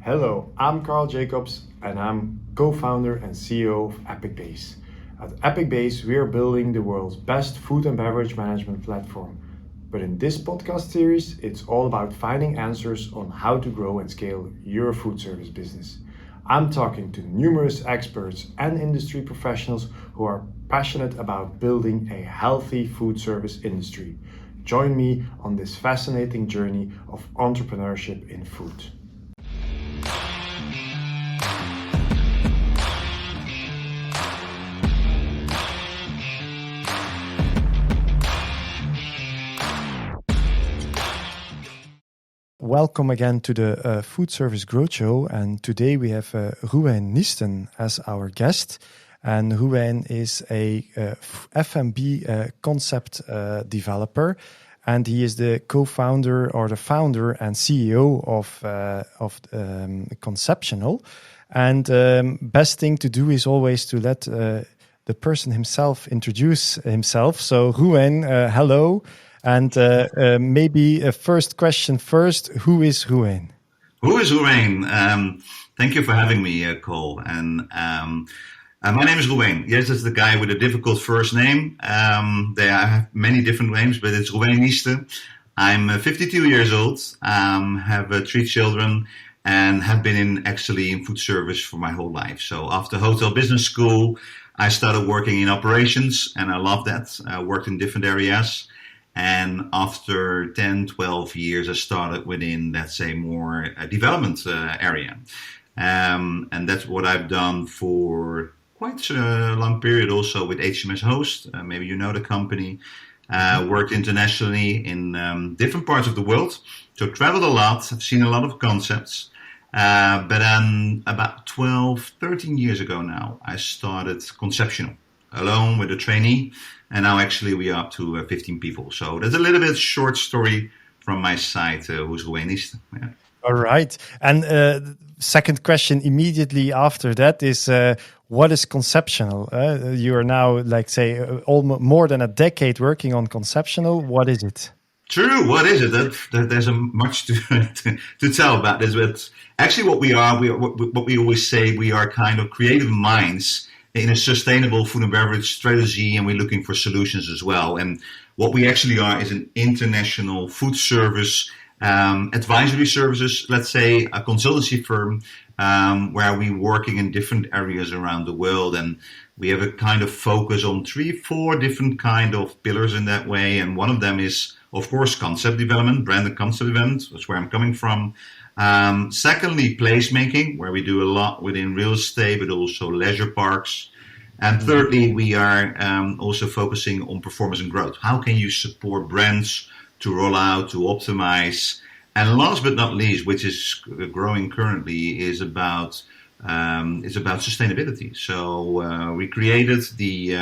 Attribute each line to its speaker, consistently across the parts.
Speaker 1: Hello, I'm Carl Jacobs and I'm co-founder and CEO of Apicbase. At Apicbase, we are building the world's best food and beverage management platform. But in this podcast series, it's all about finding answers on how to grow and scale your food service business. I'm talking to numerous experts and industry professionals who are passionate about building a healthy food service industry. Join me on this fascinating journey of entrepreneurship in food. Welcome again to the Food Service Growth Show, and today we have Reoewein Niesten as our guest. And Reoewein is a F&B concept developer, and he is the co-founder or the founder and CEO of Conceptional. And best thing to do is always to let the person himself introduce himself. So Reoewein, hello. And maybe a first question first, who is Reoewein?
Speaker 2: Who is Reoewein? Thank you for having me, Cole. And my name is Reoewein. Yes, it's the guy with a difficult first name. I have many different names, but it's Reoewein Niesten. I'm 52 years old, have 3 children, and have been in food service for my whole life. So after hotel business school, I started working in operations, and I loved that. I worked in different areas. And after 10, 12 years, I started within, let's say, more development area. And that's what I've done for quite a long period also with HMS Host. Maybe you know the company. Worked internationally in different parts of the world. So traveled a lot. I've seen a lot of concepts. But then about 12, 13 years ago now, I started Conceptional alone with a trainee. And now actually we are up to 15 people. So that's a little bit short story from my side, who's Reoewein Niesten. Yeah.
Speaker 1: All right. And second question immediately after that is, what is Conceptional? You are now, almost more than a decade working on Conceptional. What is it?
Speaker 2: True. What is it? There's much to tell about this. But actually what we are, what we always say, we are kind of creative minds in a sustainable food and beverage strategy, and we're looking for solutions as well. And what we actually are is an international food service advisory services, let's say a consultancy firm, where we're working in different areas around the world. And we have a kind of focus on 3-4 different kind of pillars in that way. And one of them is, of course, concept development, branded concept development. That's where I'm coming from. Secondly, placemaking, where we do a lot within real estate, but also leisure parks. And thirdly, we are also focusing on performance and growth. How can you support brands to roll out, to optimize? And last but not least, which is growing currently, is about sustainability. So we created the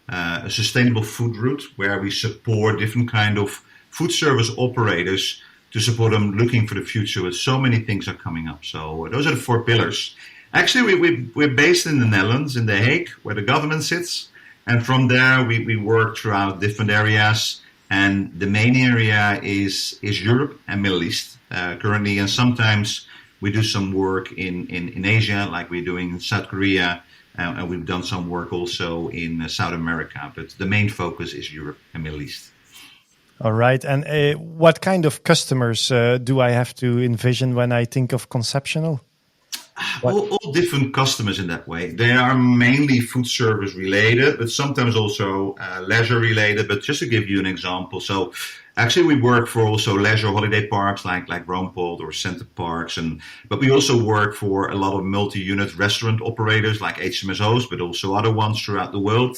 Speaker 2: a sustainable food route where we support different kind of food service operators to support them looking for the future, with so many things are coming up. So those are the 4 pillars. Actually, we're based in the Netherlands, in The Hague, where the government sits. And from there, we work throughout different areas. And the main area is Europe and Middle East currently. And sometimes we do some work in Asia, like we're doing in South Korea. And we've done some work also in South America. But the main focus is Europe and Middle East.
Speaker 1: All right. And what kind of customers do I have to envision when I think of Conceptional?
Speaker 2: All different customers in that way. They are mainly food service related, but sometimes also leisure related. But just to give you an example, so actually we work for also leisure holiday parks like Roompot or Center Parks, but we also work for a lot of multi-unit restaurant operators like HMS Host, but also other ones throughout the world,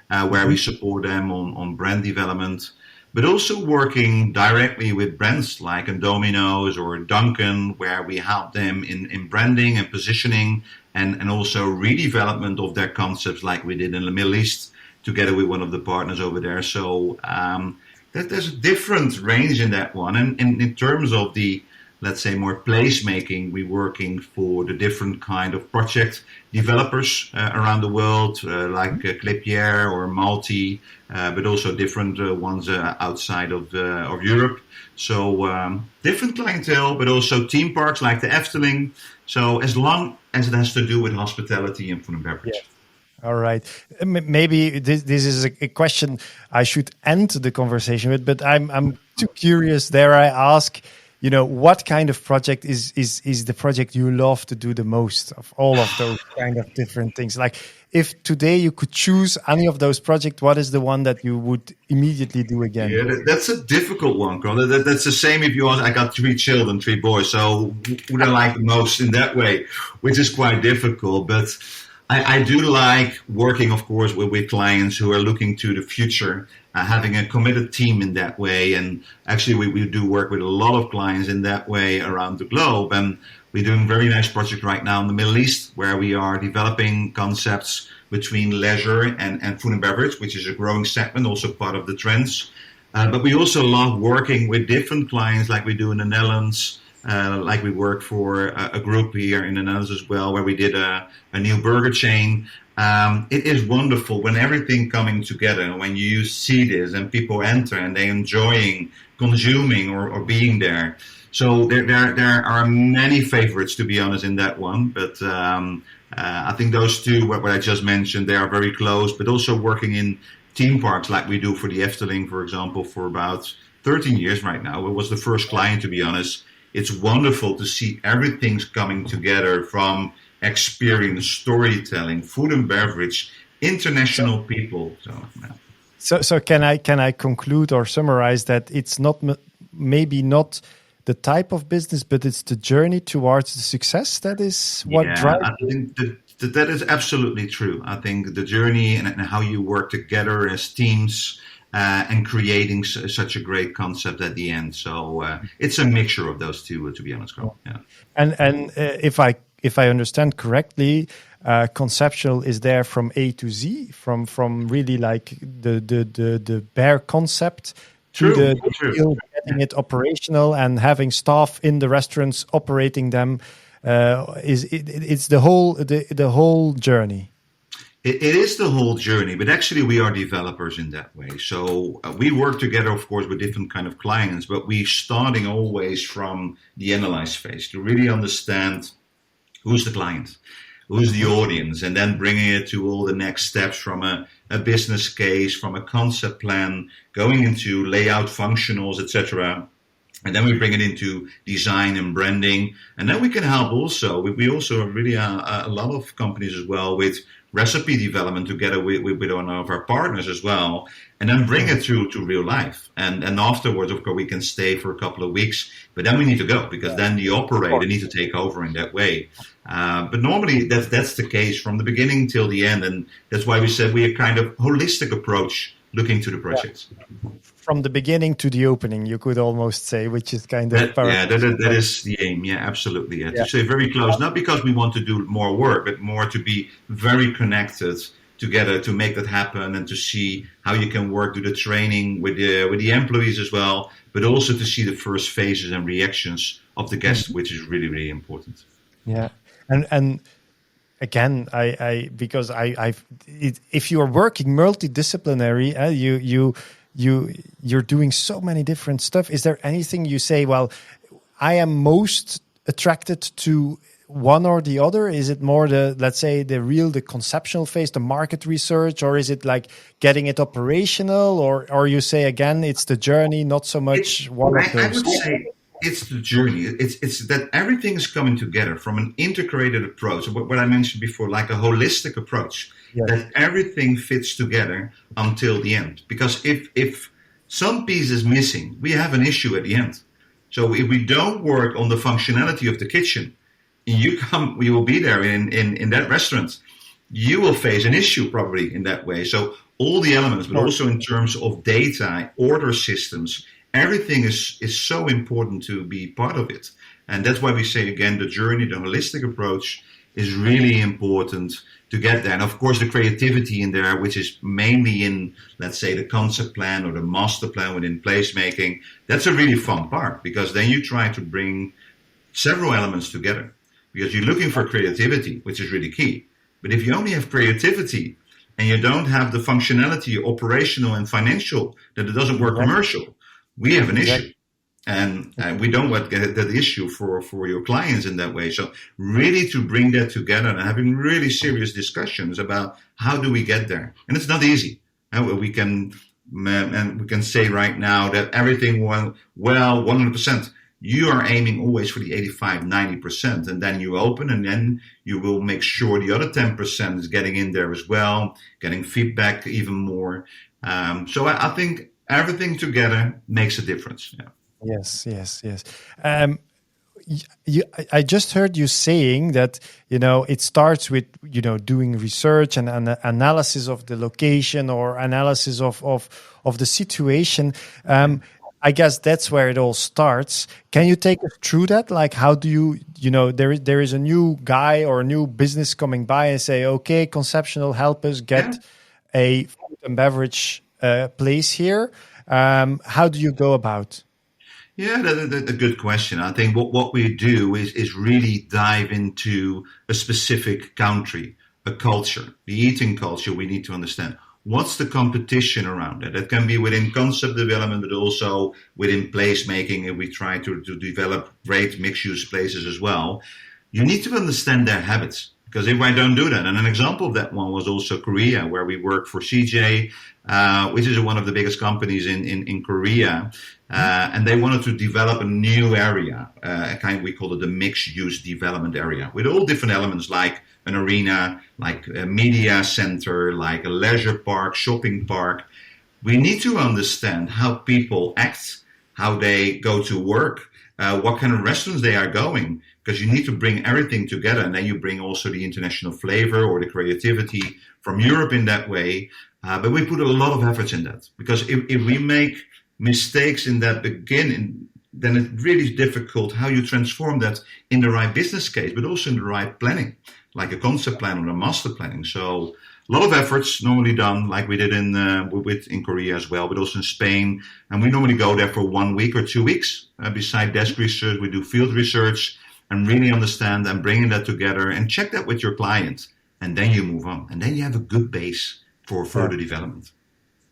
Speaker 2: where we support them on brand development. But also working directly with brands like Domino's or Dunkin', where we help them in branding and positioning and also redevelopment of their concepts, like we did in the Middle East together with one of the partners over there. So there's a different range in that one. And in terms of the let's say, more placemaking, we're working for the different kind of project developers around the world, like Clépier or Malti, but also different ones outside of Europe. So different clientele, but also theme parks like the Efteling. So as long as it has to do with hospitality and food and beverage.
Speaker 1: Yeah. All right. Maybe this is a question I should end the conversation with, but I'm too curious. Dare I ask, what kind of project is the project you love to do the most of all of those kind of different things? Like, if today you could choose any of those projects, what is the one that you would immediately do again?
Speaker 2: Yeah, that's a difficult one, Carl. That's the same if you ask. I got 3 children, 3 boys, so who I like the most in that way, which is quite difficult. But I do like working, of course, with clients who are looking to the future, having a committed team in that way. And actually, we do work with a lot of clients in that way around the globe. And we're doing a very nice project right now in the Middle East, where we are developing concepts between leisure and food and beverage, which is a growing segment, also part of the trends. But we also love working with different clients, like we do in the Netherlands. Like we work for a group here in the Netherlands as well, where we did a new burger chain. It is wonderful when everything coming together, when you see this and people enter and they enjoying consuming or being there. So there are many favorites, to be honest, in that one. But I think those two, what I just mentioned, they are very close. But also working in theme parks like we do for the Efteling, for example, for about 13 years right now. It was the first client, to be honest. It's wonderful to see everything's coming together, from experience, storytelling, food and beverage, international people.
Speaker 1: So can I conclude or summarize that it's maybe not the type of business, but it's the journey towards the success that is what drives?
Speaker 2: I think that is absolutely true. I think the journey and how you work together as teams. And creating such a great concept at the end. So it's a mixture of those two, to be honest, Carl. Yeah.
Speaker 1: And if I understand correctly, Conceptional is there from A to Z, from really like the bare concept to the getting it operational and having staff in the restaurants operating them. It's the whole journey.
Speaker 2: It is the whole journey, but actually we are developers in that way. So we work together, of course, with different kind of clients, but we're starting always from the analyze phase to really understand who's the client, who's the audience, and then bringing it to all the next steps from a business case, from a concept plan, going into layout, functionals, etc. And then we bring it into design and branding. And then we can help also. We also really a lot of companies as well with recipe development together with one of our partners as well, and then bring it to real life. And afterwards, of course, we can stay for a couple of weeks, but then we need to go because then the operator needs to take over in that way. But normally that's the case from the beginning till the end, and that's why we said we are kind of holistic approach looking to the projects.
Speaker 1: From the beginning to the opening, you could almost say, which is kind of...
Speaker 2: that is the aim. Yeah, absolutely. Yeah. To stay very close, not because we want to do more work, but more to be very connected together to make that happen and to see how you can work, do the training with the employees as well, but also to see the first phases and reactions of the guests, which is really, really important.
Speaker 1: Yeah. And again, because if you are working multidisciplinary, you're doing so many different stuff. Is there anything you say, well, I am most attracted to one or the other? Is it more the conceptual phase, the market research, or is it like getting it operational, or you say again, it's the journey, not so much one of those?
Speaker 2: I would say it's the journey. It's that everything is coming together from an integrated approach. What I mentioned before, like a holistic approach. Yes. That everything fits together until the end. Because if some piece is missing, we have an issue at the end. So if we don't work on the functionality of the kitchen, we will be there in that restaurant. You will face an issue probably in that way. So all the elements, but also in terms of data, order systems, everything is so important to be part of it. And that's why we say again, the journey, the holistic approach is really important to get there. And of course, the creativity in there, which is mainly in, let's say, the concept plan or the master plan within placemaking, that's a really fun part because then you try to bring several elements together, because you're looking for creativity, which is really key. But if you only have creativity and you don't have the functionality, operational and financial, that it doesn't work commercial, we have an issue. And we don't want to get that issue for your clients in that way. So really to bring that together and having really serious discussions about how do we get there. And it's not easy. We can say right now that everything went well, 100%. You are aiming always for the 85, 90%. And then you open and then you will make sure the other 10% is getting in there as well, getting feedback even more. So I think everything together makes a difference. Yeah.
Speaker 1: Yes. I just heard you saying that, it starts with, doing research and analysis of the location or analysis of the situation. I guess that's where it all starts. Can you take us through that? Like, how do you, there is a new guy or a new business coming by and say, okay, Conceptional, help us get a food and beverage place here. How do you go about?
Speaker 2: Yeah, that's a good question. I think what we do is really dive into a specific country, a culture, the eating culture. We need to understand what's the competition around it. That can be within concept development, but also within placemaking. And we try to develop great mixed-use places as well. You need to understand their habits. Because if I don't do that, and an example of that one was also Korea, where we work for CJ, which is one of the biggest companies in Korea, and they wanted to develop a new area, we call it the mixed-use development area, with all different elements like an arena, like a media center, like a leisure park, shopping park. We need to understand how people act, how they go to work, what kind of restaurants they are going. Because you need to bring everything together, and then you bring also the international flavor or the creativity from Europe in that way. But we put a lot of efforts in that, because if we make mistakes in that beginning, then it really is difficult how you transform that in the right business case, but also in the right planning, like a concept plan or a master planning. So a lot of efforts normally done, like we did in Korea as well, but also in Spain. And we normally go there for 1 week or 2 weeks. Beside desk research, we do field research, and really understand and bringing that together and check that with your client. And then you move on. And then you have a good base for further development.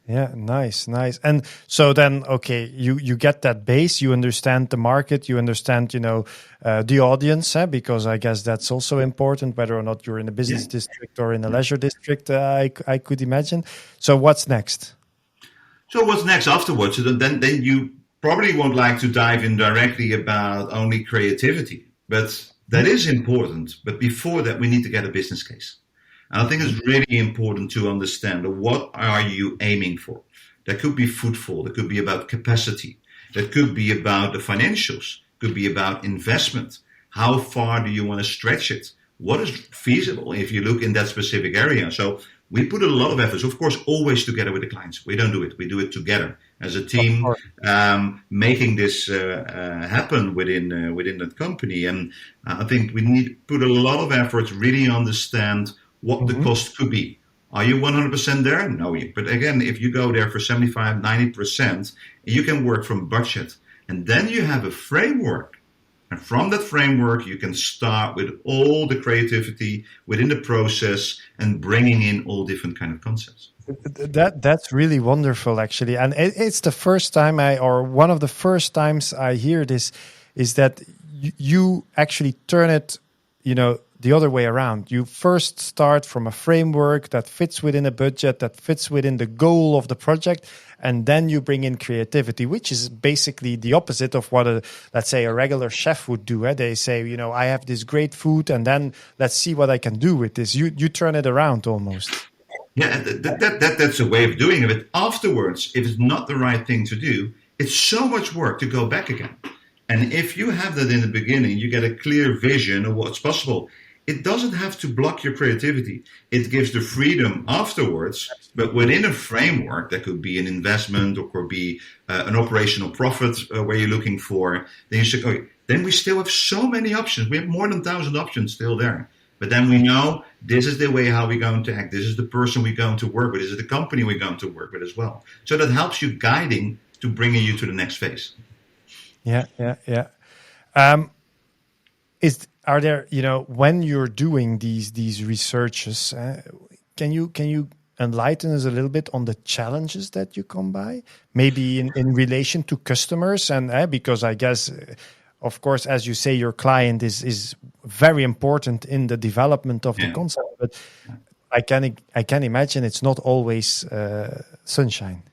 Speaker 1: Yeah, nice. And so then, okay, you get that base, you understand the market, you understand, the audience, because I guess that's also important, whether or not you're in a business district or in a leisure district, I could imagine. So what's next?
Speaker 2: So what's next afterwards? So then you probably won't like to dive in directly about only creativity. But that is important. But before that, we need to get a business case. And I think it's really important to understand what are you aiming for. That could be footfall. That could be about capacity. That could be about the financials. Could be about investment. How far do you want to stretch it? What is feasible if you look in that specific area? So we put a lot of efforts, of course, always together with the clients. We don't do it. We do it together as a team, making this happen within that company. And I think we need to put a lot of effort, really understand what the cost could be. Are you 100% there? No. But again, if you go there for 75, 90%, you can work from budget. And then you have a framework. And from that framework, you can start with all the creativity within the process and bringing in all different kind of concepts.
Speaker 1: That's really wonderful, actually. And it's the first time one of the first times I hear this, is that you actually turn it, the other way around. You first start from a framework that fits within a budget, that fits within the goal of the project, and then you bring in creativity, which is basically the opposite of what let's say a regular chef would do. They say, I have this great food, and then let's see what I can do with this. You turn it around almost.
Speaker 2: Yeah, that's a way of doing it. But afterwards, if it's not the right thing to do, it's so much work to go back again. And if you have that in the beginning, you get a clear vision of what's possible. It doesn't have to block your creativity. It gives the freedom afterwards, but within a framework that could be an investment or could be an operational profit where you're looking for. Then you say, okay, then we still have so many options. We have more than 1,000 options still there. But then we know this is the way how we're going to act. This is the person we're going to work with. This is the company we're going to work with as well. So that helps you guiding to bringing you to the next phase.
Speaker 1: Yeah. Are there, when you're doing these researches, can you enlighten us a little bit on the challenges that you come by, maybe in relation to customers, and because I guess, of course, as you say, your client is very important in the development of the concept, but I can imagine it's not always sunshine.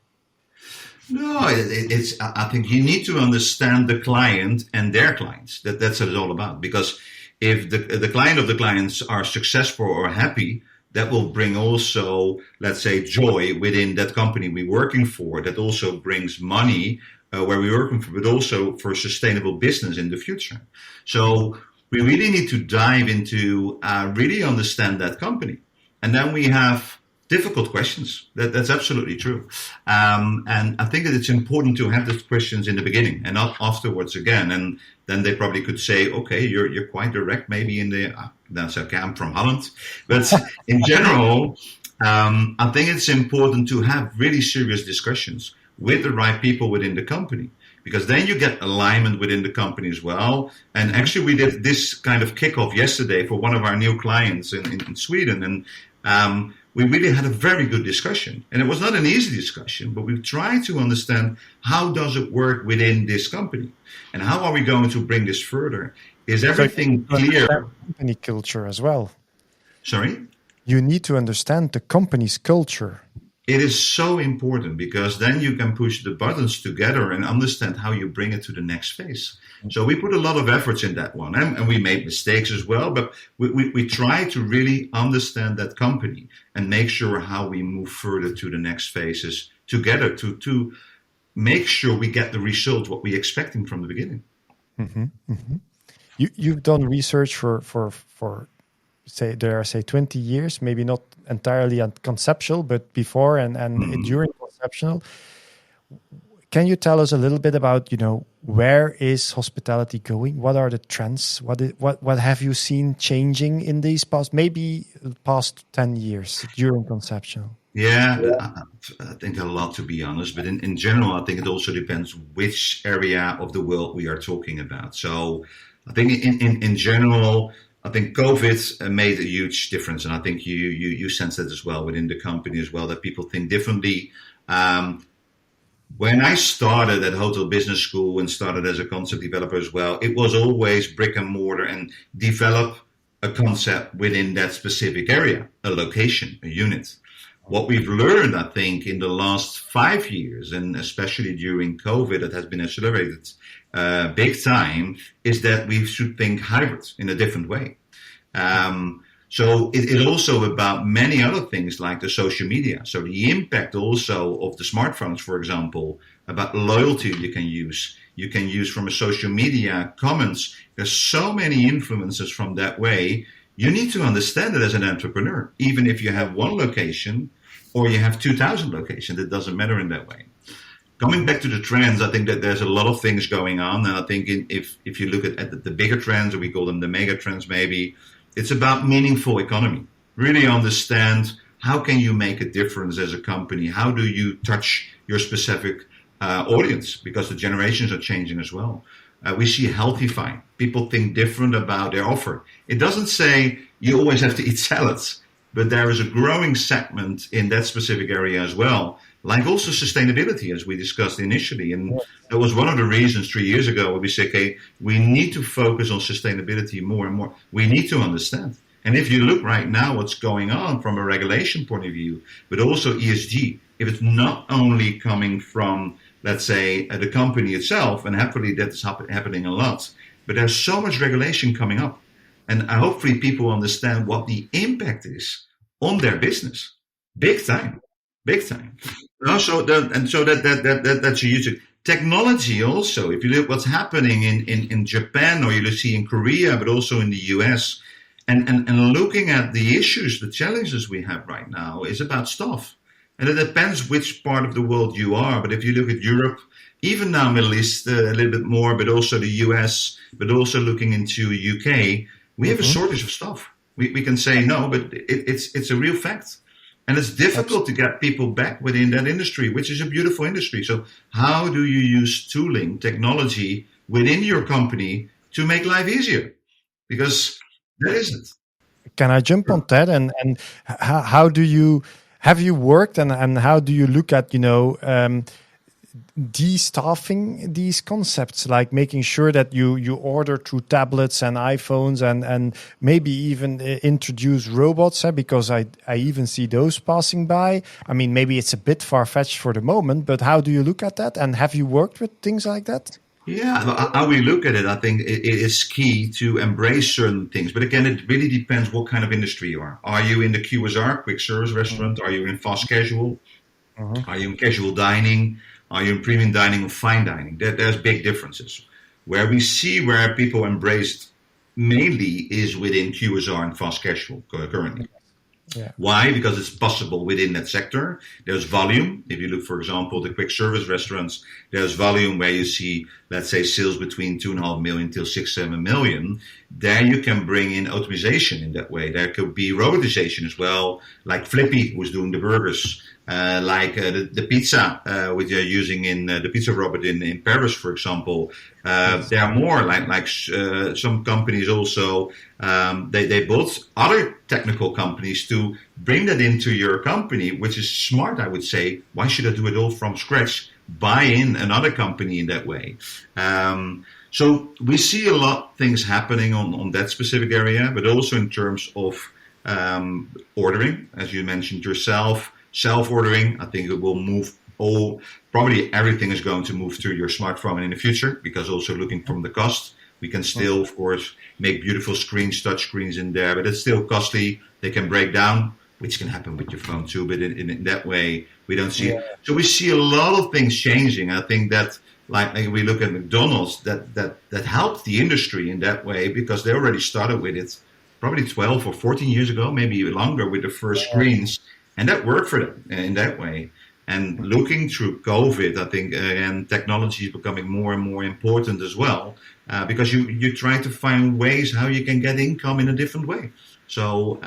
Speaker 2: No, I think you need to understand the client and their clients. That's what it's all about. Because if the client of the clients are successful or happy, that will bring also, let's say, joy within that company we're working for. That also brings money where we're working for, but also for sustainable business in the future. So we really need to dive into really understand that company, and then we have difficult questions. That's absolutely true. And I think that it's important to have those questions in the beginning and not afterwards again. And then they probably could say, okay, you're quite direct maybe in the, that's okay, I'm from Holland. But in general, I think it's important to have really serious discussions with the right people within the company, because then you get alignment within the company as well. And actually we did this kind of kickoff yesterday for one of our new clients in Sweden. And we really had a very good discussion, and it was not an easy discussion, but we tried to understand how does it work within this company, and how are we going to bring this further? Is everything clear?
Speaker 1: Company culture as well.
Speaker 2: Sorry?
Speaker 1: You need to understand the company's culture.
Speaker 2: It is so important, because then you can push the buttons together and understand how you bring it to the next phase. So we put a lot of efforts in that one, and we made mistakes as well, but we try to really understand that company and make sure how we move further to the next phases together to make sure we get the result what we're expecting from the beginning.
Speaker 1: Mm-hmm, mm-hmm. You've done research for say 20 years, maybe not entirely at Conceptional, but before and during Conceptional. Can you tell us a little bit about, where is hospitality going? What are the trends? What have you seen changing in these past 10 years during Conceptional?
Speaker 2: Yeah, I think a lot, to be honest. But in general, I think it also depends which area of the world we are talking about. So I think in general, I think COVID made a huge difference. And I think you sense that as well within the company as well, that people think differently. When I started at Hotel Business School and started as a concept developer as well, it was always brick and mortar and develop a concept within that specific area, a location, a unit. What we've learned, I think, in the last 5 years, and especially during COVID, that has been accelerated big time, is that we should think hybrid in a different way. So it is also about many other things like the social media. So the impact also of the smartphones, for example, about loyalty you can use. You can use from a social media comments. There's so many influences from that way. You need to understand it as an entrepreneur. Even if you have one location or you have 2,000 locations, it doesn't matter in that way. Coming back to the trends, I think that there's a lot of things going on. And I think if you look at the bigger trends, or we call them the mega trends maybe, it's about meaningful economy. Really understand how can you make a difference as a company? How do you touch your specific audience? Because the generations are changing as well. We see healthifying. People think different about their offer. It doesn't say you always have to eat salads, but there is a growing segment in that specific area as well. Like also sustainability, as we discussed initially. And that was one of the reasons 3 years ago where we said, okay, we need to focus on sustainability more and more. We need to understand. And if you look right now what's going on from a regulation point of view, but also ESG, if it's not only coming from, let's say, the company itself, and happily that is happening a lot, but there's so much regulation coming up. And hopefully people understand what the impact is on their business. Big time. Big time. So that's a huge technology also. If you look what's happening in Japan, or you see in Korea, but also in the US, and looking at the issues, the challenges we have right now is about stuff. And it depends which part of the world you are. But if you look at Europe, even now Middle East a little bit more, but also the US, but also looking into UK, we have a shortage of stuff. We can say no, but it's a real fact. And it's difficult to get people back within that industry, which is a beautiful industry. So how do you use tooling, technology within your company to make life easier? because that isn't.
Speaker 1: Can I jump on that? And how do you have you worked and how do you look at de-staffing these concepts, like making sure that you order through tablets and iPhones and maybe even introduce robots, because I even see those passing by. I mean, maybe it's a bit far-fetched for the moment, but how do you look at that? And have you worked with things like that?
Speaker 2: Yeah, how we look at it, I think it is key to embrace certain things. But again, it really depends what kind of industry you are. Are you in the QSR, quick service restaurant? Are you in fast casual? Are you in casual dining? Are you in premium dining or fine dining? There's big differences. Where we see where people embraced mainly is within QSR and fast casual currently.
Speaker 1: Yeah.
Speaker 2: Why? Because it's possible within that sector. There's volume. If you look, for example, the quick service restaurants, there's volume where you see, let's say, sales between 2.5 million till 6-7 million. There you can bring in automation in that way. There could be robotization as well, like Flippy, who's doing the burgers, the pizza, which you're using in the pizza robot in Paris, for example. There are more like some companies also. They built other technical companies to bring that into your company, which is smart, I would say. Why should I do it all from scratch? Buy in another company in that way. So we see a lot of things happening on that specific area, but also in terms of ordering, as you mentioned yourself, self-ordering. I think it will move probably everything is going to move through your smartphone in the future, because also looking from the cost, we can still, of course, make beautiful screens, touch screens in there, but it's still costly. They can break down, which can happen with your phone too, but in that way, we don't see it. So we see a lot of things changing. I think that, like we look at McDonald's, that helped the industry in that way, because they already started with it probably 12 or 14 years ago, maybe even longer, with the first screens, and that worked for them in that way. And looking through COVID, I think, again, technology is becoming more and more important as well, because you try to find ways how you can get income in a different way. So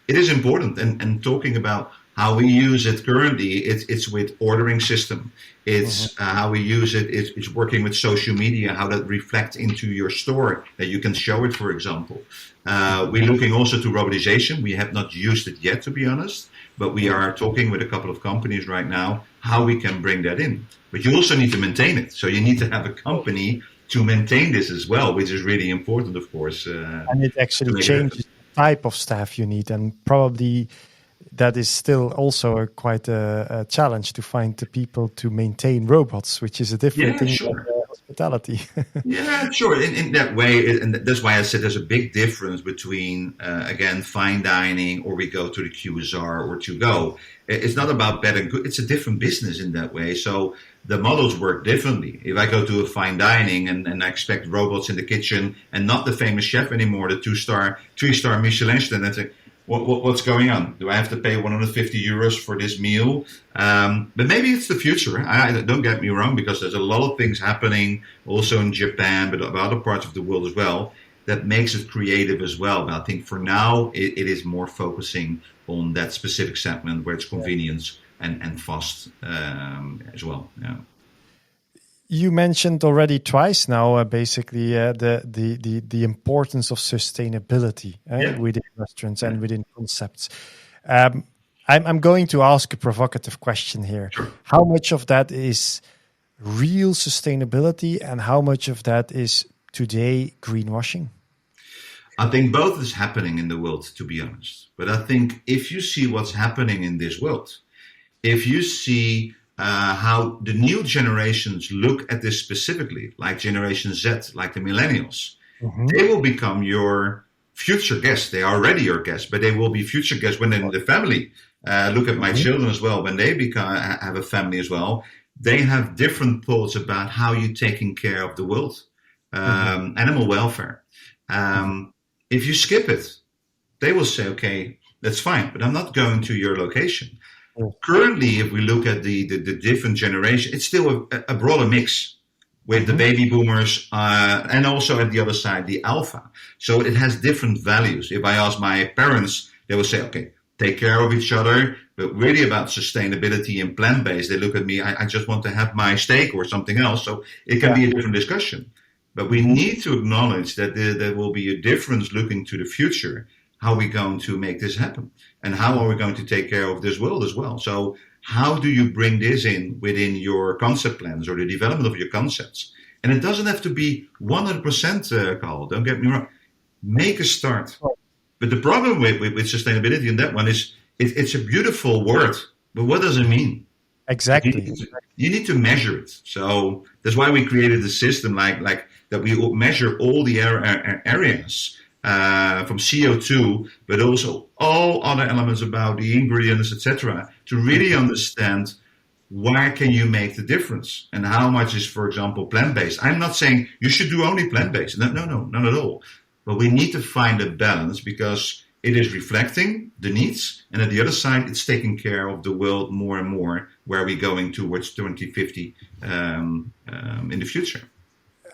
Speaker 2: it is important. And talking about how we use it currently, it's with ordering system. It's how we use it. It's working with social media, how that reflects into your store, that you can show it, for example. We're looking also to robotization. We have not used it yet, to be honest, but we are talking with a couple of companies right now how we can bring that in. But you also need to maintain it. So you need to have a company to maintain this as well, which is really important, of course.
Speaker 1: And it actually changes the type of staff you need, and probably that is still also quite a challenge to find the people to maintain robots, which is a different thing than hospitality.
Speaker 2: Yeah, sure. In that way, and that's why I said there's a big difference between, again, fine dining, or we go to the QSR or to go. It's not about bad and good. It's a different business in that way. So the models work differently. If I go to a fine dining and I expect robots in the kitchen and not the famous chef anymore, the 2-star, 3-star Michelin, then I think, what's going on? Do I have to pay 150 euros for this meal? But maybe it's the future. Don't get me wrong, because there's a lot of things happening also in Japan, but other parts of the world as well, that makes it creative as well. But I think for now, it is more focusing on that specific segment where it's convenience and fast as well. Yeah.
Speaker 1: You mentioned already twice now, basically, the importance of sustainability within restaurants and within concepts. I'm going to ask a provocative question here.
Speaker 2: Sure.
Speaker 1: How much of that is real sustainability, and how much of that is today greenwashing?
Speaker 2: I think both is happening in the world, to be honest. But I think if you see what's happening in this world, if you see how the new generations look at this specifically, like Generation Z, like the millennials, they will become your future guests. They are already your guests, but they will be future guests when they're in the family. Look at my children as well. When they have a family as well, they have different thoughts about how you're taking care of the world, animal welfare. If you skip it, they will say, okay, that's fine, but I'm not going to your location. Currently, if we look at the different generation, it's still a broader mix with the baby boomers and also at the other side, the alpha. So it has different values. If I ask my parents, they will say, okay, take care of each other, but really about sustainability and plant-based, they look at me, I just want to have my steak or something else. So it can be a different discussion. But we need to acknowledge that there will be a difference looking to the future. How are we going to make this happen? And how are we going to take care of this world as well? So how do you bring this in within your concept plans or the development of your concepts? And it doesn't have to be 100%, Carl. Don't get me wrong. Make a start. But the problem with sustainability in that one is it's a beautiful word, but what does it mean?
Speaker 1: Exactly.
Speaker 2: You need to measure it. So that's why we created a system like that. We measure all the areas from CO2, but also all other elements about the ingredients, etc., to really understand where can you make the difference and how much is, for example, plant-based. I'm not saying you should do only plant-based. No, not at all. But we need to find a balance because it is reflecting the needs, and at the other side, it's taking care of the world more and more, where we're going towards 2050 in the future.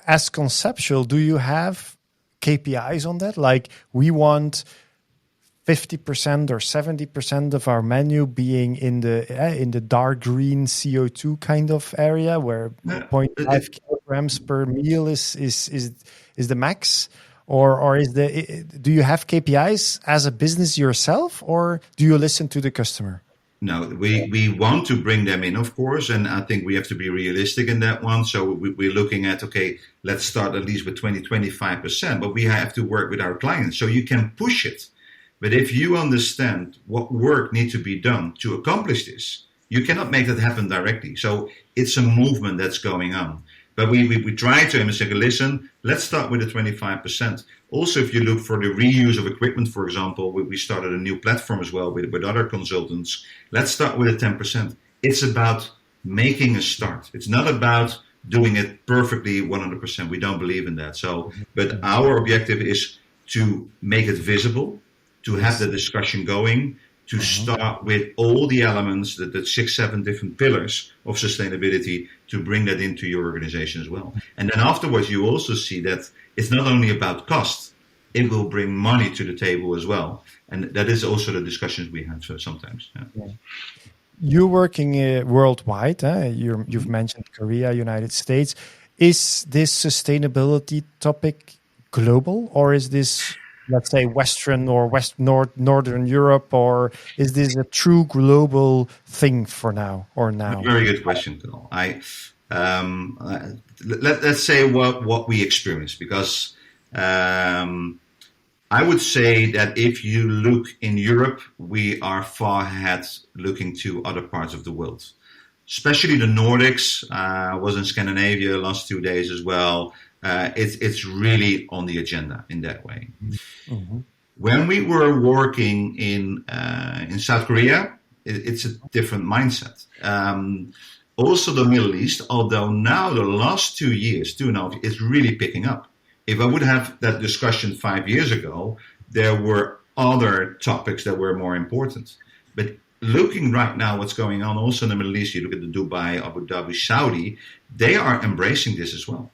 Speaker 1: As Conceptual, do you have KPIs on that? Like, we want 50% or 70% of our menu being in the dark green CO2 kind of area, where 0.5 kilograms per meal is the max? Or do you have KPIs as a business yourself, or do you listen to the customer?
Speaker 2: No, we want to bring them in, of course, and I think we have to be realistic in that one. So we're looking at, okay, let's start at least with 25%, but we have to work with our clients. So you can push it. But if you understand what work needs to be done to accomplish this, you cannot make that happen directly. So it's a movement that's going on. But we try to say, listen, let's start with the 25%. Also, if you look for the reuse of equipment, for example, we started a new platform as well with other consultants. Let's start with the 10%. It's about making a start. It's not about doing it perfectly 100%. We don't believe in that. So, but our objective is to make it visible, to have the discussion going, to start with all the elements, the 6-7 different pillars of sustainability, to bring that into your organization as well. And then afterwards, you also see that it's not only about cost, it will bring money to the table as well. And that is also the discussions we have sometimes. Yeah.
Speaker 1: You're working worldwide. You've mentioned Korea, United States. Is this sustainability topic global, or is this, let's say, Western or Northern Europe, or is this a true global thing for now or now?
Speaker 2: Very good question, Phil. Let's say what we experience, because I would say that if you look in Europe, we are far ahead looking to other parts of the world, especially the Nordics. I was in Scandinavia last 2 days as well. It's really on the agenda in that way. Mm-hmm. When we were working in South Korea, it's a different mindset. Also the Middle East, although now the last 2 years, 2.5, it's really picking up. If I would have that discussion 5 years ago, there were other topics that were more important. But looking right now what's going on also in the Middle East, you look at the Dubai, Abu Dhabi, Saudi, they are embracing this as well.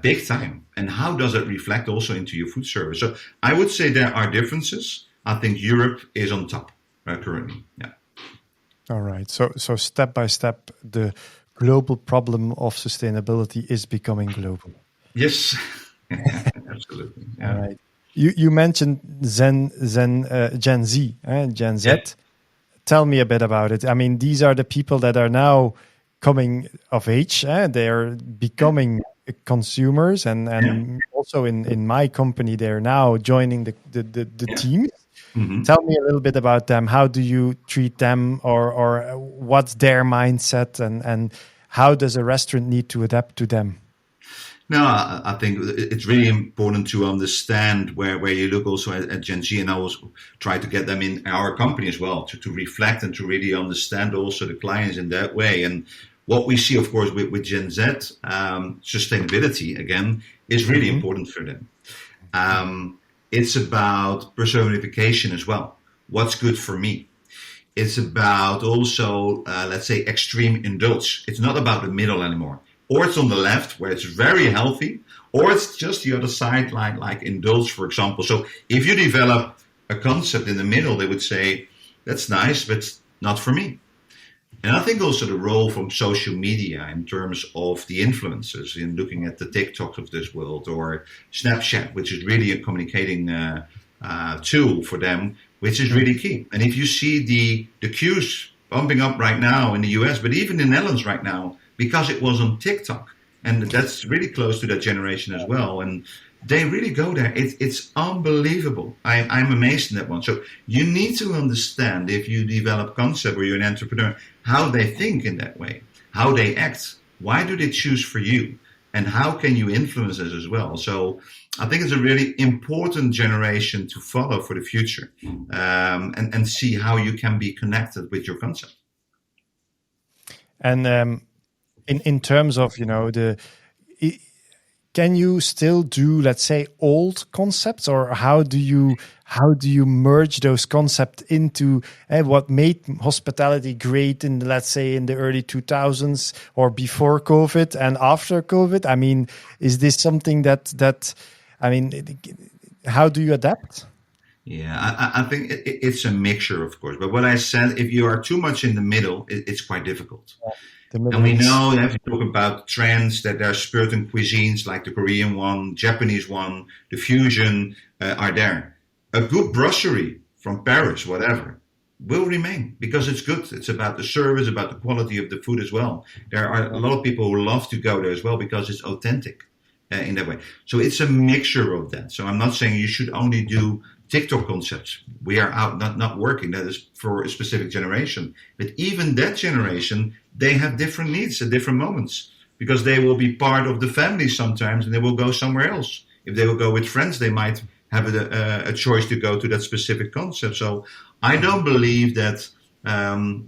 Speaker 2: Big time. And how does it reflect also into your food service? So I would say there are differences. I think Europe is on top currently. Yeah.
Speaker 1: All right. So step by step, the global problem of sustainability is becoming global.
Speaker 2: Yes, absolutely. Yeah.
Speaker 1: All right. You mentioned Gen Z, Gen Z. Yeah. Tell me a bit about it. I mean, these are the people that are now coming of age. They are becoming consumers, and also in my company, they're now joining the team. Mm-hmm. Tell me a little bit about them. How do you treat them, or what's their mindset, and how does a restaurant need to adapt to them?
Speaker 2: No, I think it's really important to understand where you look also at Gen Z, and I also try to get them in our company as well to reflect and to really understand also the clients in that way. And what we see, of course, with Gen Z, sustainability, again, is really important for them. It's about personification as well. What's good for me? It's about also, let's say, extreme indulge. It's not about the middle anymore. Or it's on the left, where it's very healthy, or it's just the other side, like indulge, for example. So if you develop a concept in the middle, they would say, that's nice, but not for me. And I think also the role from social media in terms of the influencers in looking at the TikToks of this world or Snapchat, which is really a communicating tool for them, which is really key. And if you see the queues bumping up right now in the US, but even in the Netherlands right now, because it was on TikTok, and that's really close to that generation as well. And they really go there. It's unbelievable. I'm amazed in that one. So you need to understand, if you develop concept or you're an entrepreneur, how they think in that way, how they act. Why do they choose for you? And how can you influence this as well? So I think it's a really important generation to follow for the future, and see how you can be connected with your concept.
Speaker 1: And in terms of, can you still do, let's say, old concepts, or how do you merge those concepts into what made hospitality great in, let's say, in the early 2000s or before COVID and after COVID? I mean, is this something that I mean, how do you adapt?
Speaker 2: Yeah, I think it's a mixture, of course. But what I said, if you are too much in the middle, it's quite difficult. And we know that if you talk about trends, that there are certain cuisines like the Korean one, Japanese one, the fusion are there. A good brasserie from Paris, whatever, will remain because it's good. It's about the service, about the quality of the food as well. There are a lot of people who love to go there as well because it's authentic in that way. So it's a mixture of that. So I'm not saying you should only do TikTok concepts. We are out not working. That is for a specific generation. But even that generation, they have different needs at different moments because they will be part of the family sometimes and they will go somewhere else. If they will go with friends, they might have a choice to go to that specific concept. So I don't believe that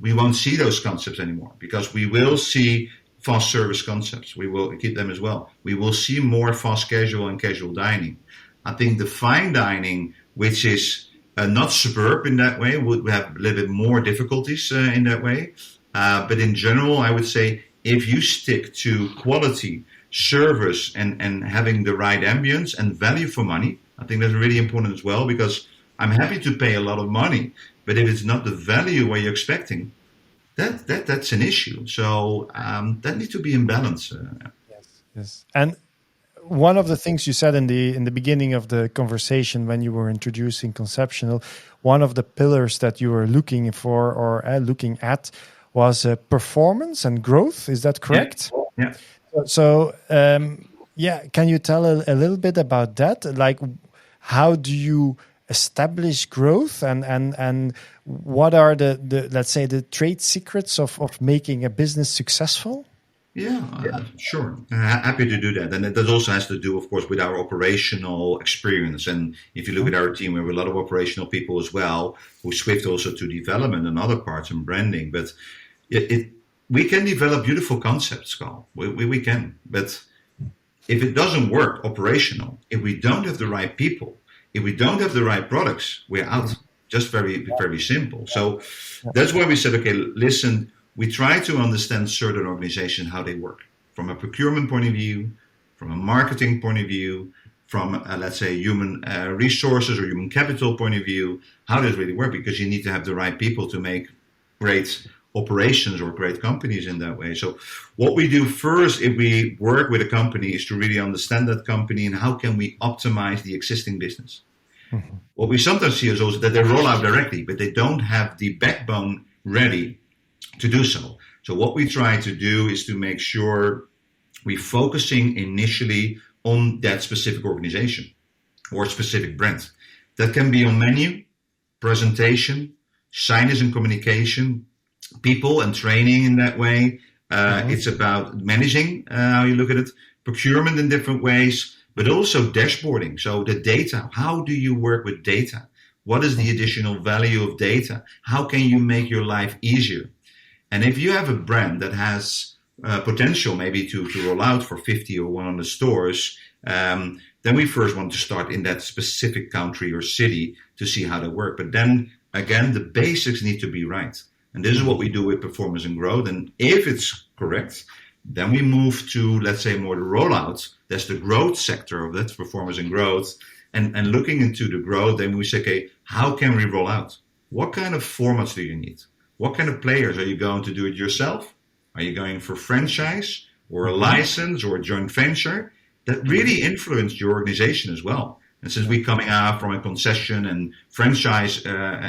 Speaker 2: we won't see those concepts anymore because we will see fast service concepts. We will keep them as well. We will see more fast casual and casual dining. I think the fine dining, which is not superb in that way, would have a little bit more difficulties in that way. But in general, I would say if you stick to quality, service, and having the right ambience and value for money, I think that's really important as well because I'm happy to pay a lot of money. But if it's not the value what you're expecting, that's an issue. So that needs to be in balance.
Speaker 1: Yes. And one of the things you said in the beginning of the conversation when you were introducing Conceptional, one of the pillars that you were looking for or looking at was performance and growth. Is that correct?
Speaker 2: Yeah.
Speaker 1: So, can you tell a little bit about that? Like, how do you establish growth and what are the let's say the trade secrets of making a business successful?
Speaker 2: Yeah, sure. Happy to do that. And that also has to do, of course, with our operational experience. And if you look at our team, we have a lot of operational people as well who shift also to development and other parts and branding. But we can develop beautiful concepts, Carl. We can. But if it doesn't work operational, if we don't have the right people, if we don't have the right products, we're out. Just very, very simple. So that's why we said, okay, listen, we try to understand certain organizations, how they work from a procurement point of view, from a marketing point of view, from, let's say, human resources or human capital point of view. How does it really work? Because you need to have the right people to make great operations or great companies in that way. So what we do first, if we work with a company, is to really understand that company and how can we optimize the existing business. Mm-hmm. What we sometimes see is also that they roll out directly, but they don't have the backbone ready to do so. So what we try to do is to make sure we're focusing initially on that specific organization or specific brand. That can be on menu, presentation, signage and communication, people and training in that way. It's about managing how you look at it, procurement in different ways, but also dashboarding. So the data, how do you work with data? What is the additional value of data? How can you make your life easier? And if you have a brand that has potential maybe to roll out for 50 or 100 stores, then we first want to start in that specific country or city to see how they work. But then again, the basics need to be right. And this is what we do with performance and growth. And if it's correct, then we move to, let's say, more the rollout. That's the growth sector of that, performance and growth. And looking into the growth, then we say, okay, how can we roll out? What kind of formats do you need? what kind of players are you going to do it yourself? Are you going for franchise or a license or a joint venture? That really influenced your organization as well. And since we're coming out from a concession and franchise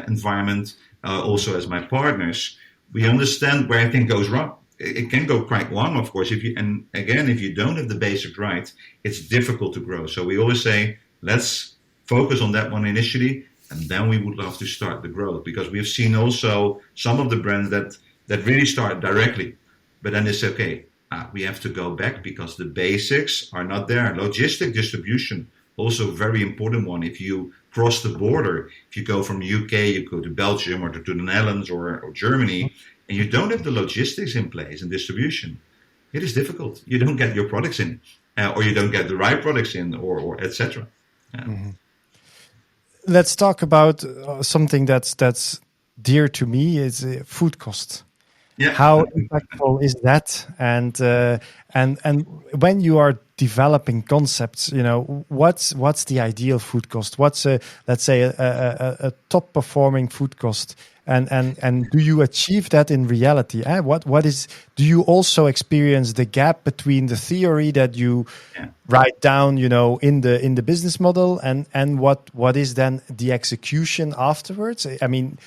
Speaker 2: environment, also as my partners, we understand where everything goes wrong. It can go quite wrong, of course. If you don't have the basic right, it's difficult to grow. So we always say, let's focus on that one initially, and then we would love to start the growth, because we've seen also some of the brands that really start directly, but then they say, okay, we have to go back because the basics are not there. Logistic distribution, also a very important one. If you cross the border, if you go from the UK, you go to Belgium or to the Netherlands or Germany, and you don't have the logistics in place and distribution, it is difficult. You don't get your products in, or you don't get the right products in, or etc.
Speaker 1: Let's talk about something that's dear to me, is food cost.
Speaker 2: Yeah.
Speaker 1: How impactful is that? And when you are developing concepts, what's the ideal food cost? What's let's say a top performing food cost? And do you achieve that in reality? Do you also experience the gap between the theory that you write down, in the business model, and what is then the execution afterwards? I mean,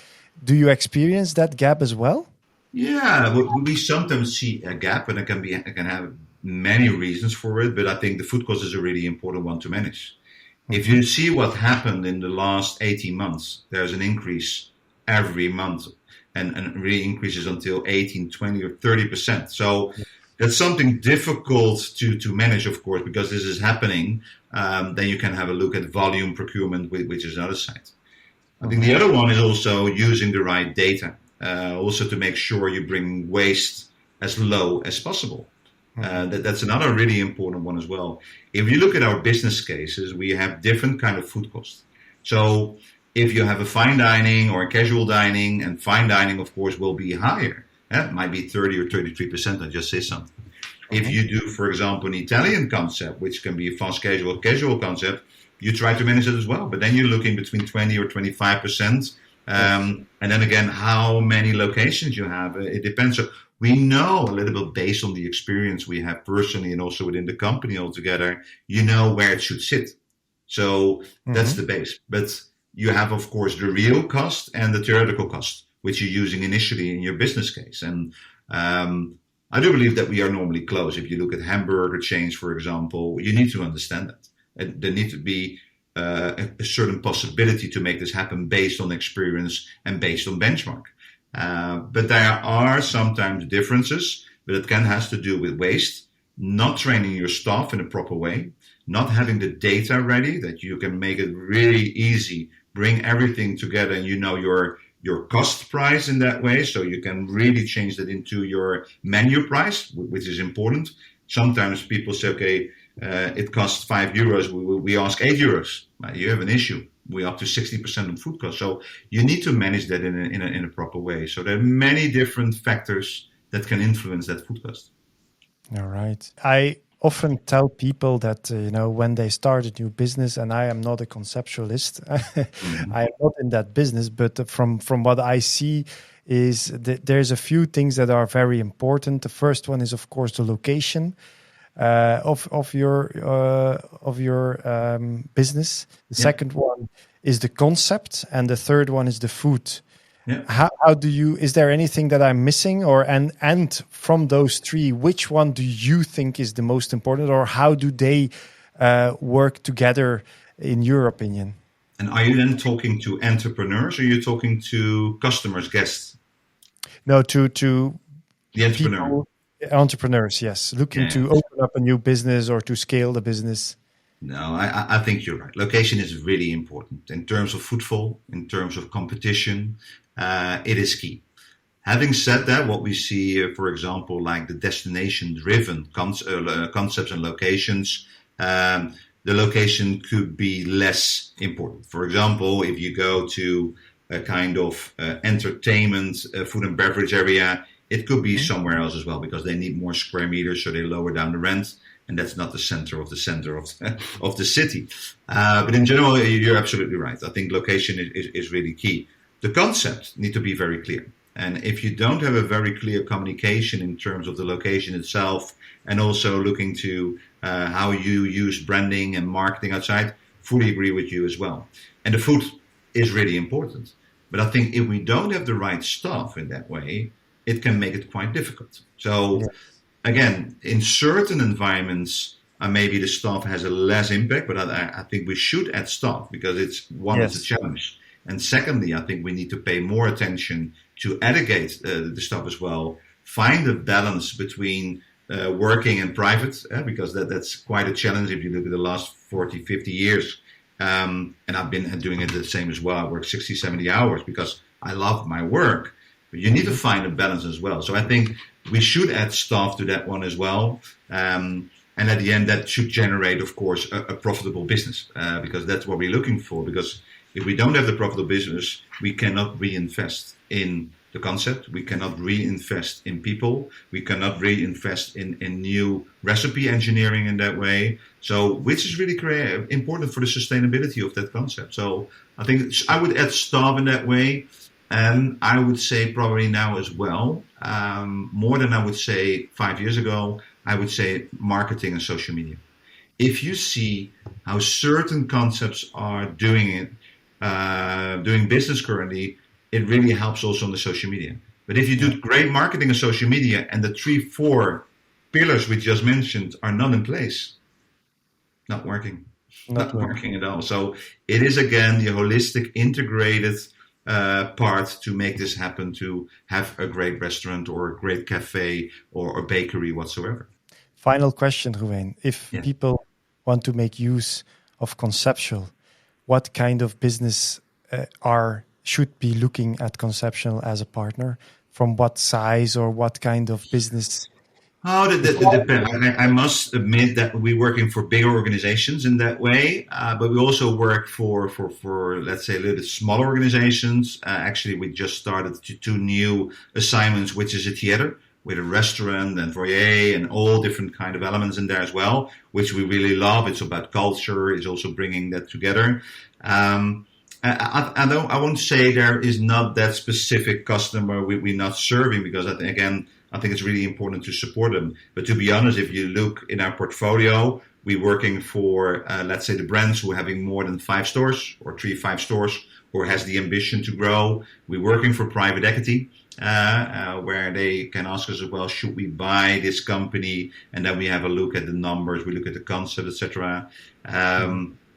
Speaker 1: do you experience that gap as well?
Speaker 2: Yeah, we sometimes see a gap, and it can have many reasons for it. But I think the food cost is a really important one to manage. If you see what happened in the last 18 months, there's an increase every month, and really increases until 18, 20, or 30%. So that's something difficult to manage, of course, because this is happening. Then you can have a look at volume procurement, which is another side. I think the other one is also using the right data. Also to make sure you bring waste as low as possible. That's another really important one as well. If you look at our business cases, we have different kind of food costs. So if you have a fine dining or a casual dining, and fine dining, of course, will be higher. It might be 30 or 33%, I just say something. If you do, for example, an Italian concept, which can be a fast casual concept, you try to manage it as well. But then you're looking between 20 or 25%. And then again, how many locations you have, it depends. So we know a little bit based on the experience we have personally and also within the company altogether, where it should sit. So that's the base. But you have, of course, the real cost and the theoretical cost, which you're using initially in your business case. And I do believe that we are normally close. If you look at hamburger chains, for example, you need to understand that. There needs to be a certain possibility to make this happen based on experience and based on benchmark. But there are sometimes differences, but it has to do with waste, not training your staff in a proper way, not having the data ready that you can make it really easy, bring everything together, and your cost price in that way, so you can really change that into your menu price, which is important. Sometimes people say, okay, it costs €5. We ask €8. You have an issue. We're up to 60% on food cost. So you need to manage that in a proper way. So there are many different factors that can influence that food cost.
Speaker 1: All right. I often tell people that, when they start a new business, and I am not a conceptualist, I am not in that business, but from what I see is that there's a few things that are very important. The first one is, of course, the location of your business. The second one is the concept, and the third one is the food.
Speaker 2: Yeah.
Speaker 1: How do you? Is there anything that I'm missing, and from those three, which one do you think is the most important, or how do they work together, in your opinion?
Speaker 2: And are you then talking to entrepreneurs, or are you talking to customers, guests?
Speaker 1: No, to
Speaker 2: the entrepreneur.
Speaker 1: People, entrepreneurs, yes, looking to open up a new business or to scale the business.
Speaker 2: No, I think you're right. Location is really important in terms of footfall, in terms of competition. It is key. Having said that, what we see, for example, like the destination-driven concepts and locations, the location could be less important. For example, if you go to a kind of entertainment, food and beverage area, it could be somewhere else as well, because they need more square meters, so they lower down the rent. And that's not the center of the city. But in general, you're absolutely right. I think location is really key. The concept needs to be very clear. And if you don't have a very clear communication in terms of the location itself, and also looking to how you use branding and marketing outside, fully agree with you as well. And the food is really important. But I think if we don't have the right stuff in that way, it can make it quite difficult. So
Speaker 1: Yes.
Speaker 2: again, in certain environments, maybe the staff has a less impact, but I think we should add staff because it's one, it's a
Speaker 1: Yes.
Speaker 2: challenge. And secondly, I think we need to pay more attention to educate the staff as well, find a balance between working and private, because that's quite a challenge if you look at the last 40, 50 years. And I've been doing it the same as well. I work 60, 70 hours because I love my work. But you need to
Speaker 1: Mhm.
Speaker 2: find a balance as well. So I think we should add staff to that one as well. And at the end, that should generate, of course, a profitable business, because that's what we're looking for. Because if we don't have the profitable business, we cannot reinvest in the concept. We cannot reinvest in people. We cannot reinvest in new recipe engineering in that way. So, which is really important for the sustainability of that concept. So, I think I would add staff in that way. And I would say probably now as well, more than I would say 5 years ago, I would say marketing and social media. If you see how certain concepts are doing it, doing business currently, it really helps also on the social media. But if you
Speaker 1: Yeah.
Speaker 2: do great marketing on social media and the 3, 4 pillars we just mentioned are not in place, not working,
Speaker 1: Not
Speaker 2: not
Speaker 1: working.
Speaker 2: working at all. So it is again the holistic, integrated part to make this happen, to have a great restaurant or a great cafe or a bakery whatsoever.
Speaker 1: Final question, Reoewein. If
Speaker 2: Yeah.
Speaker 1: people want to make use of Conceptual, what kind of business are should be looking at Conceptual as a partner? From what size or what kind of business
Speaker 2: Oh,
Speaker 1: is
Speaker 2: that depends. I must admit that we're working for bigger organizations in that way, but we also work for let's say a little bit smaller organizations. Actually, we just started 2 new assignments, which is a theater with a restaurant and foyer and all different kind of elements in there as well, which we really love. It's about culture. It's also bringing that together. I won't say there is not that specific customer we're not serving because I think, again, I think it's really important to support them. But to be honest, if you look in our portfolio, we're working for, let's say, the brands who are having more than 5 stores or 3, 5 stores, or has the ambition to grow. We're working for private equity, where they can ask us as well, should we buy this company? And then we have a look at the numbers, we look at the concept, etc. A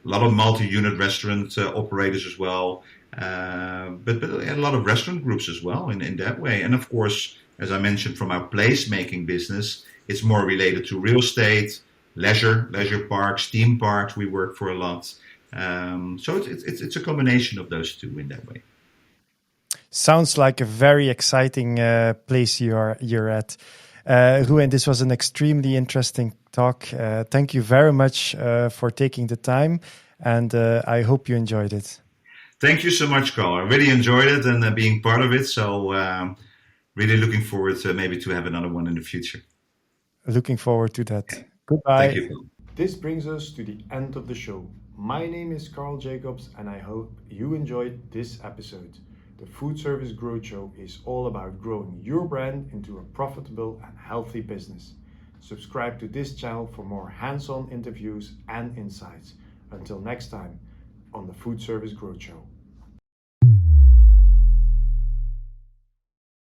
Speaker 2: lot of multi-unit restaurant operators as well, but a lot of restaurant groups as well in that way. And of course, as I mentioned, from our placemaking business, it's more related to real estate, leisure parks, theme parks. We work for a lot. So it's a combination of those two in that way.
Speaker 1: sounds like a very exciting place you're at. Reoewein, this was an extremely interesting talk. Thank you very much for taking the time, and I hope you enjoyed it.
Speaker 2: Thank you so much, Carl. I really enjoyed it and being part of it. So really looking forward to maybe to have another one in the future.
Speaker 1: Looking forward to that.
Speaker 2: Thank
Speaker 1: Goodbye.
Speaker 2: you, Carl.
Speaker 1: This brings us to the end of the show. My name is Carl Jacobs, and I hope you enjoyed this episode. The Food Service Growth Show is all about growing your brand into a profitable and healthy business. Subscribe to this channel for more hands on interviews and insights. Until next time on the Food Service Growth Show.